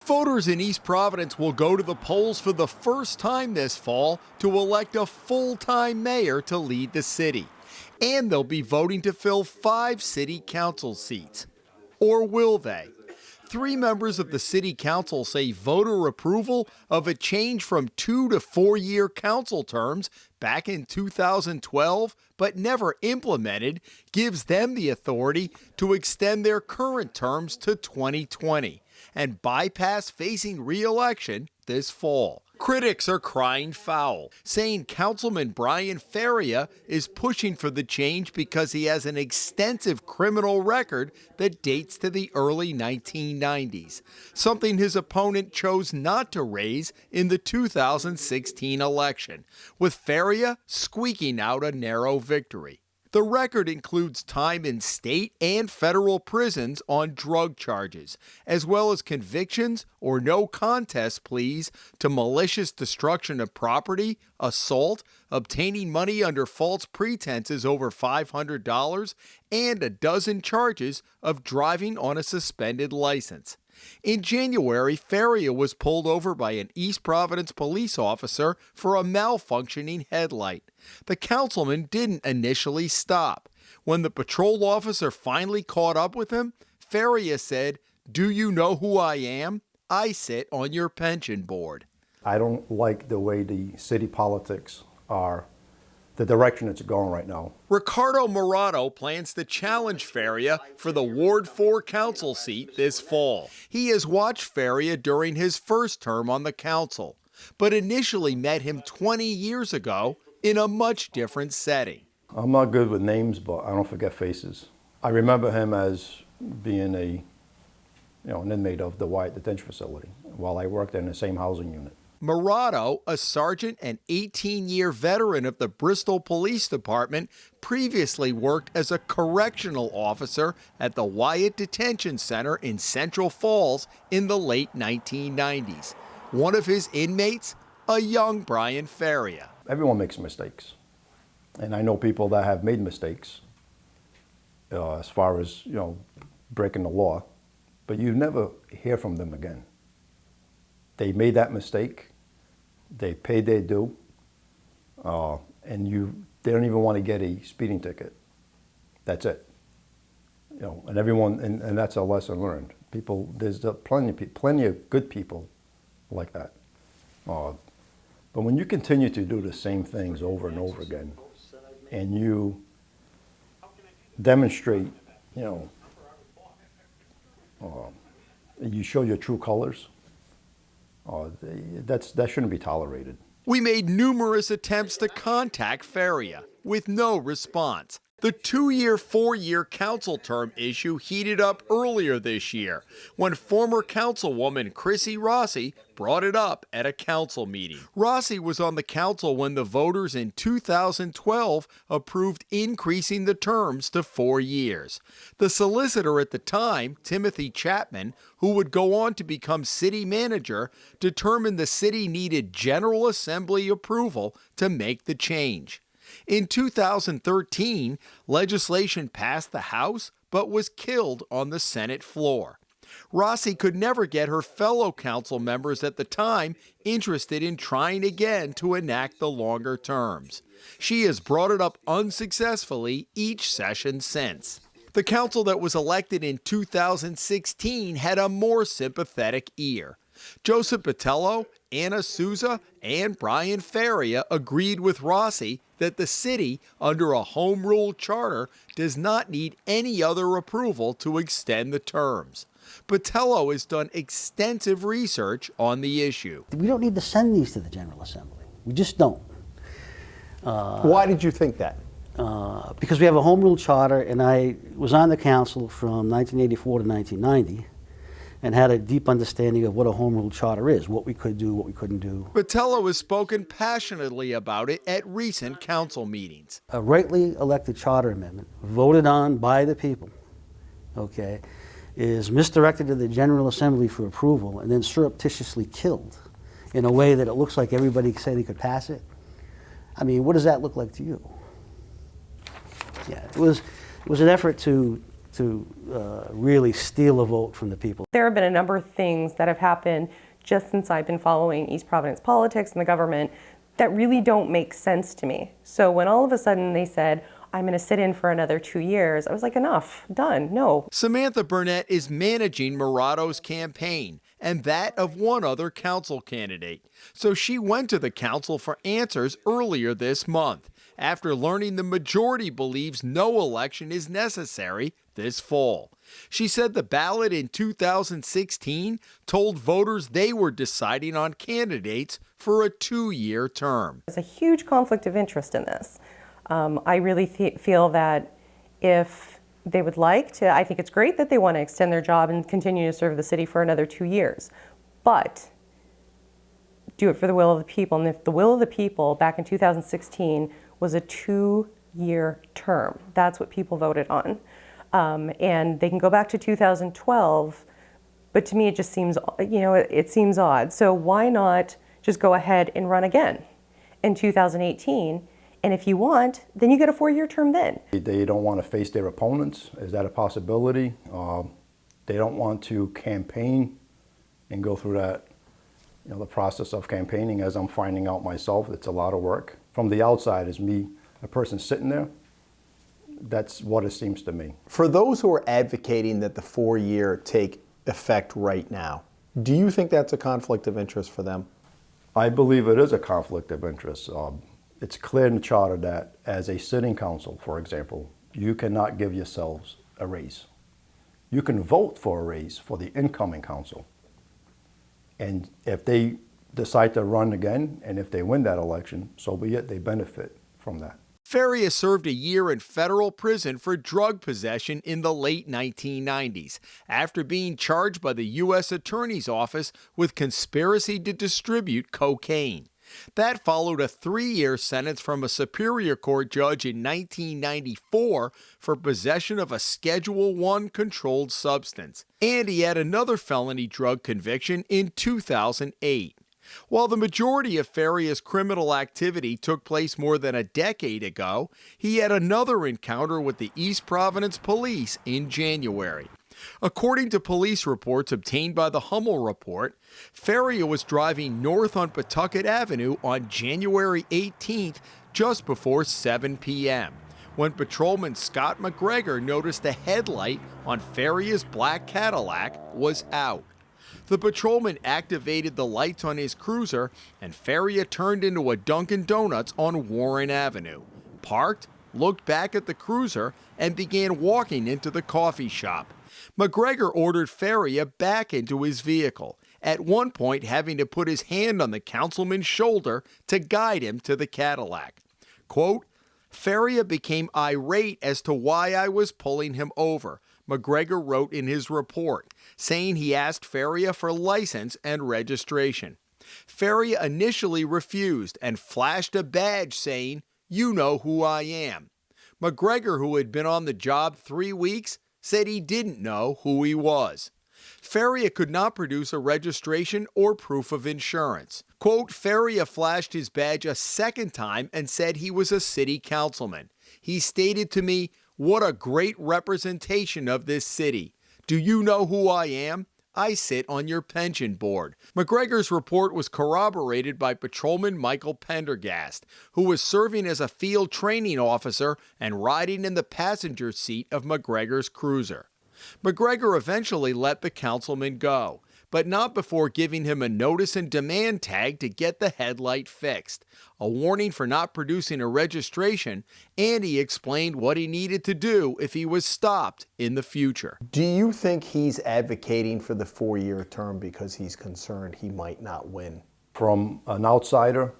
Voters in East Providence will go to the polls for the first time this fall to elect a full-time mayor to lead the city. And they'll be voting to fill 5 city council seats. Or will they? 3 members of the city council say voter approval of a change from 2 to 4-year council terms back in 2012, but never implemented, gives them the authority to extend their current terms to 2020 and bypass facing re-election this fall. Critics are crying foul, saying Councilman Brian Faria is pushing for the change because he has an extensive criminal record that dates to the early 1990s, something his opponent chose not to raise in the 2016 election, with Faria squeaking out a narrow victory. The record includes time in state and federal prisons on drug charges, as well as convictions or no contest pleas to malicious destruction of property, assault, obtaining money under false pretenses over $500, and a dozen charges of driving on a suspended license. In January, Faria was pulled over by an East Providence police officer for a malfunctioning headlight. The councilman didn't initially stop. When the patrol officer finally caught up with him, Faria said, "Do you know who I am? I sit on your pension board." I don't like the way the city politics are, the direction it's going right now. Ricardo Morado plans to challenge Faria for the Ward 4 council seat this fall. He has watched Faria during his first term on the council, but initially met him 20 years ago in a much different setting. I'm not good with names, but I don't forget faces. I remember him as being an inmate of the Wyatt Detention Facility while I worked in the same housing unit. Morado, a sergeant and 18-year veteran of the Bristol Police Department, previously worked as a correctional officer at the Wyatt Detention Center in Central Falls in the late 1990s. One of his inmates, a young Brian Faria. Everyone makes mistakes, and I know people that have made mistakes as far as breaking the law, but you never hear from them again. They made that mistake, they paid their due, and they don't even want to get a speeding ticket. That's it. And everyone, and that's a lesson learned. There's plenty of good people like that. But when you continue to do the same things over and over again, and you demonstrate, you show your true colors, that shouldn't be tolerated. We made numerous attempts to contact Faria with no response. The 2-year, 4-year council term issue heated up earlier this year when former councilwoman Chrissy Rossi brought it up at a council meeting. Rossi was on the council when the voters in 2012 approved increasing the terms to 4 years. The solicitor at the time, Timothy Chapman, who would go on to become city manager, determined the city needed General Assembly approval to make the change. In 2013, legislation passed the House but was killed on the Senate floor. Rossi could never get her fellow council members at the time interested in trying again to enact the longer terms. She has brought it up unsuccessfully each session since. The council that was elected in 2016 had a more sympathetic ear. Joseph Botello, Anna Souza, and Brian Faria agreed with Rossi that the city, under a home rule charter, does not need any other approval to extend the terms. Botello has done extensive research on the issue. We don't need to send these to the General Assembly. We just don't. Why did you think that? Because we have a home rule charter, and I was on the council from 1984 to 1990. And had a deep understanding of what a home rule charter is, what we could do, what we couldn't do. Botello has spoken passionately about it at recent council meetings. A rightly elected charter amendment, voted on by the people, is misdirected to the General Assembly for approval and then surreptitiously killed in a way that it looks like everybody said they could pass it. I mean, what does that look like to you? Yeah, it was an effort to to really steal a vote from the people. There have been a number of things that have happened just since I've been following East Providence politics and the government that really don't make sense to me. So when all of a sudden they said, I'm going to sit in for another 2 years, I was like, enough, done, no. Samantha Burnett is managing Morato's campaign and that of one other council candidate. So she went to the council for answers earlier this month after learning the majority believes no election is necessary this fall. She said the ballot in 2016 told voters they were deciding on candidates for a 2-year term. There's a huge conflict of interest in this. I really feel that if they would like to, I think it's great that they want to extend their job and continue to serve the city for another 2 years, but do it for the will of the people. And if the will of the people back in 2016 was a 2-year term, that's what people voted on. And they can go back to 2012, but to me it just seems, it seems odd. So why not just go ahead and run again in 2018? And if you want, then you get a 4-year term then. They don't want to face their opponents. Is that a possibility? They don't want to campaign and go through that, the process of campaigning. As I'm finding out myself, it's a lot of work. From the outside, as me, a person sitting there, that's what it seems to me. For those who are advocating that the 4-year take effect right now, do you think that's a conflict of interest for them? I believe it is a conflict of interest. It's clear in the charter that as a sitting council, for example, you cannot give yourselves a raise. You can vote for a raise for the incoming council. And if they decide to run again, and if they win that election, so be it, they benefit from that. Faria served a year in federal prison for drug possession in the late 1990s after being charged by the U.S. Attorney's Office with conspiracy to distribute cocaine. That followed a 3-year sentence from a Superior Court judge in 1994 for possession of a Schedule I controlled substance. And he had another felony drug conviction in 2008. While the majority of Faria's criminal activity took place more than a decade ago, he had another encounter with the East Providence police in January. According to police reports obtained by the Hummel Report, Faria was driving north on Pawtucket Avenue on January 18th, just before 7 p.m., when patrolman Scott McGregor noticed the headlight on Faria's black Cadillac was out. The patrolman activated the lights on his cruiser, and Faria turned into a Dunkin' Donuts on Warren Avenue, parked, looked back at the cruiser, and began walking into the coffee shop. McGregor ordered Faria back into his vehicle, at one point having to put his hand on the councilman's shoulder to guide him to the Cadillac. Quote, Faria became irate as to why I was pulling him over, McGregor wrote in his report, saying he asked Faria for license and registration. Faria initially refused and flashed a badge saying, "You know who I am." McGregor, who had been on the job 3 weeks, said he didn't know who he was. Faria could not produce a registration or proof of insurance. Quote, Faria flashed his badge a second time and said he was a city councilman. He stated to me, "What a great representation of this city. Do you know who I am? I sit on your pension board." McGregor's report was corroborated by Patrolman Michael Pendergast, who was serving as a field training officer and riding in the passenger seat of McGregor's cruiser. McGregor eventually let the councilman go, but not before giving him a notice and demand tag to get the headlight fixed, a warning for not producing a registration, and he explained what he needed to do if he was stopped in the future. Do you think he's advocating for the 4-year term because he's concerned he might not win? From an outsider,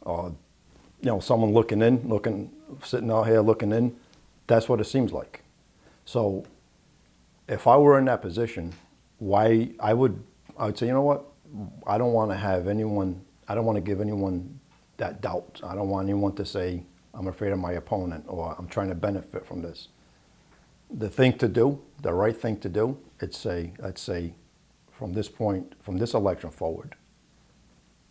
someone sitting out here looking in, that's what it seems like. So if I were in that position, I would say, you know what, I don't want to give anyone that doubt. I don't want anyone to say, I'm afraid of my opponent or I'm trying to benefit from this. The thing to do, the right thing to do, I'd say from this point, from this election forward,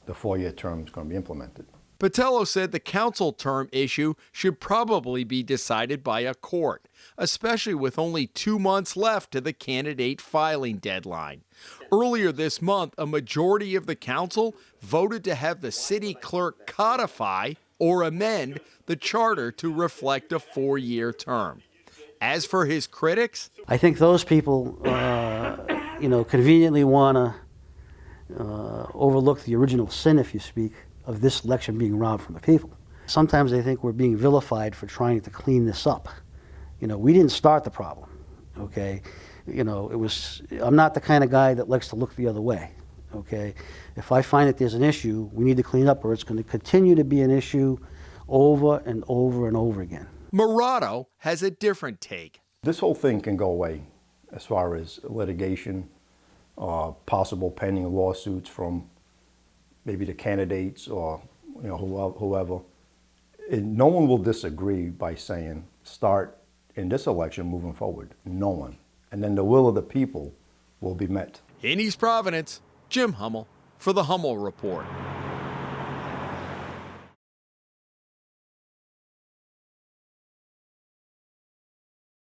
the 4-year term is going to be implemented. Patello said the council term issue should probably be decided by a court, especially with only 2 months left to the candidate filing deadline. Earlier this month, a majority of the council voted to have the city clerk codify or amend the charter to reflect a 4-year term. As for his critics, I think those people, conveniently want to overlook the original sin, if you speak, of this election being robbed from the people. Sometimes they think we're being vilified for trying to clean this up. We didn't start the problem, okay? I'm not the kind of guy that likes to look the other way, okay? If I find that there's an issue, we need to clean up, or it's going to continue to be an issue over and over and over again. Murado has a different take. This whole thing can go away as far as litigation, possible pending lawsuits from maybe the candidates or whoever. And no one will disagree by saying start in this election moving forward. No one. And then the will of the people will be met. In East Providence, Jim Hummel for the Hummel Report.